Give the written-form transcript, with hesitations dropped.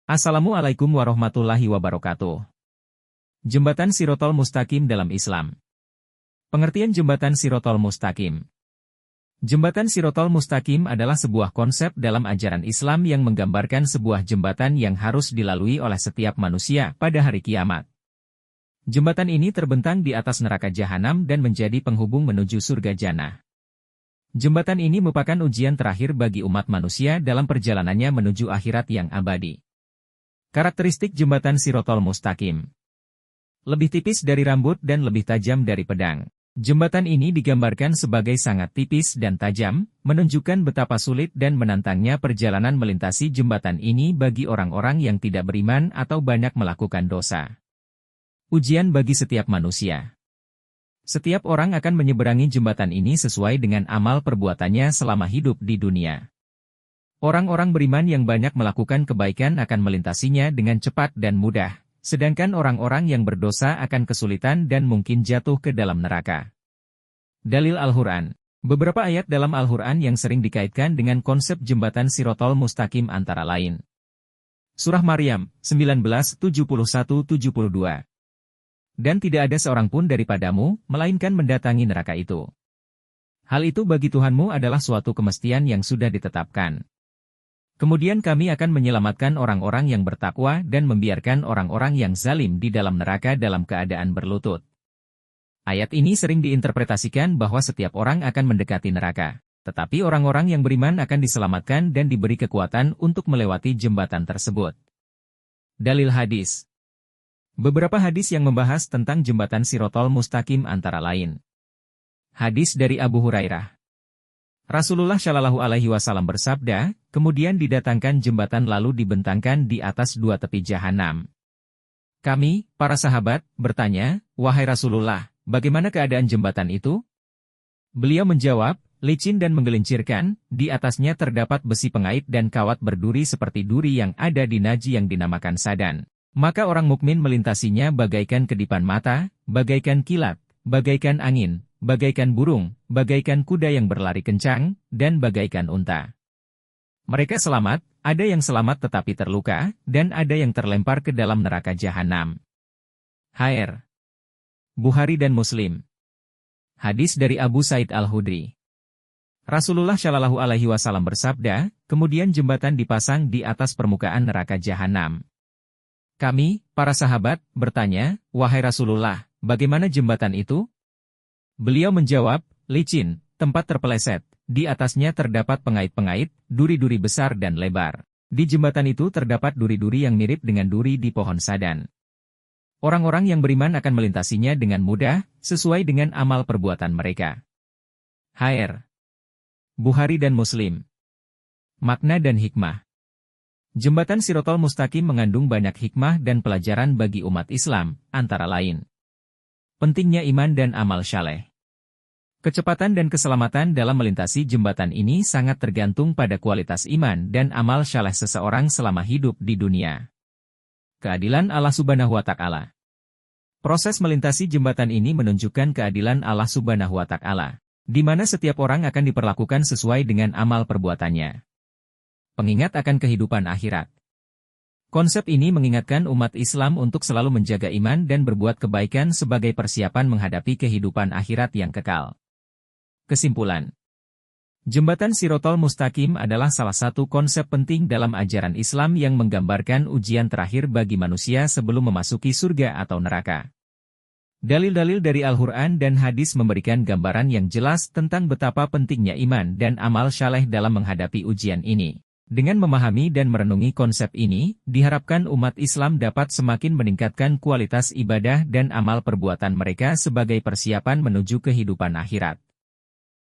Assalamualaikum warahmatullahi wabarakatuh. Jembatan Shirotol Mustaqim dalam Islam. Pengertian Jembatan Shirotol Mustaqim. Jembatan Shirotol Mustaqim adalah sebuah konsep dalam ajaran Islam yang menggambarkan sebuah jembatan yang harus dilalui oleh setiap manusia pada hari kiamat. Jembatan ini terbentang di atas neraka jahanam dan menjadi penghubung menuju surga jannah. Jembatan ini merupakan ujian terakhir bagi umat manusia dalam perjalanannya menuju akhirat yang abadi. Karakteristik Jembatan Shirotol Mustaqim. Lebih tipis dari rambut dan lebih tajam dari pedang. Jembatan ini digambarkan sebagai sangat tipis dan tajam, menunjukkan betapa sulit dan menantangnya perjalanan melintasi jembatan ini bagi orang-orang yang tidak beriman atau banyak melakukan dosa. Ujian bagi setiap manusia. Setiap orang akan menyeberangi jembatan ini sesuai dengan amal perbuatannya selama hidup di dunia. Orang-orang beriman yang banyak melakukan kebaikan akan melintasinya dengan cepat dan mudah, sedangkan orang-orang yang berdosa akan kesulitan dan mungkin jatuh ke dalam neraka. Dalil Al-Quran. Beberapa ayat dalam Al-Quran yang sering dikaitkan dengan konsep Jembatan Shirotol Mustaqim antara lain. Surah Maryam, 19:71-72. Dan tidak ada seorang pun daripadamu, melainkan mendatangi neraka itu. Hal itu bagi Tuhanmu adalah suatu kemestian yang sudah ditetapkan. Kemudian kami akan menyelamatkan orang-orang yang bertakwa dan membiarkan orang-orang yang zalim di dalam neraka dalam keadaan berlutut. Ayat ini sering diinterpretasikan bahwa setiap orang akan mendekati neraka, tetapi orang-orang yang beriman akan diselamatkan dan diberi kekuatan untuk melewati jembatan tersebut. Dalil hadis. Beberapa hadis yang membahas tentang Jembatan Shirotol Mustaqim antara lain. Hadis dari Abu Hurairah. Rasulullah Shallallahu Alaihi Wasallam bersabda, kemudian didatangkan jembatan lalu dibentangkan di atas dua tepi jahanam. Kami, para sahabat, bertanya, wahai Rasulullah, bagaimana keadaan jembatan itu? Beliau menjawab, licin dan menggelincirkan, di atasnya terdapat besi pengait dan kawat berduri seperti duri yang ada di Najd yang dinamakan Sadan. Maka orang mukmin melintasinya bagaikan kedipan mata, bagaikan kilat, bagaikan angin, bagaikan burung, bagaikan kuda yang berlari kencang, dan bagaikan unta. Mereka selamat, ada yang selamat tetapi terluka, dan ada yang terlempar ke dalam neraka jahanam. Hr. Bukhari dan Muslim. Hadis dari Abu Sa'id Al-Khudri. Rasulullah Shallallahu Alaihi Wasallam bersabda, kemudian jembatan dipasang di atas permukaan neraka jahanam. Kami, para sahabat, bertanya, wahai Rasulullah, bagaimana jembatan itu? Beliau menjawab, licin, tempat terpeleset, di atasnya terdapat pengait-pengait, duri-duri besar dan lebar. Di jembatan itu terdapat duri-duri yang mirip dengan duri di pohon sadan. Orang-orang yang beriman akan melintasinya dengan mudah, sesuai dengan amal perbuatan mereka. Hr. Bukhari dan Muslim. Makna dan hikmah. Jembatan Shirotol Mustaqim mengandung banyak hikmah dan pelajaran bagi umat Islam, antara lain. Pentingnya iman dan amal saleh. Kecepatan dan keselamatan dalam melintasi jembatan ini sangat tergantung pada kualitas iman dan amal saleh seseorang selama hidup di dunia. Keadilan Allah Subhanahu wa Ta'ala. Proses melintasi jembatan ini menunjukkan keadilan Allah Subhanahu wa Ta'ala, di mana setiap orang akan diperlakukan sesuai dengan amal perbuatannya. Pengingat akan kehidupan akhirat. Konsep ini mengingatkan umat Islam untuk selalu menjaga iman dan berbuat kebaikan sebagai persiapan menghadapi kehidupan akhirat yang kekal. Kesimpulan. Jembatan Shirotol Mustaqim adalah salah satu konsep penting dalam ajaran Islam yang menggambarkan ujian terakhir bagi manusia sebelum memasuki surga atau neraka. Dalil-dalil dari Al-Quran dan hadis memberikan gambaran yang jelas tentang betapa pentingnya iman dan amal saleh dalam menghadapi ujian ini. Dengan memahami dan merenungi konsep ini, diharapkan umat Islam dapat semakin meningkatkan kualitas ibadah dan amal perbuatan mereka sebagai persiapan menuju kehidupan akhirat.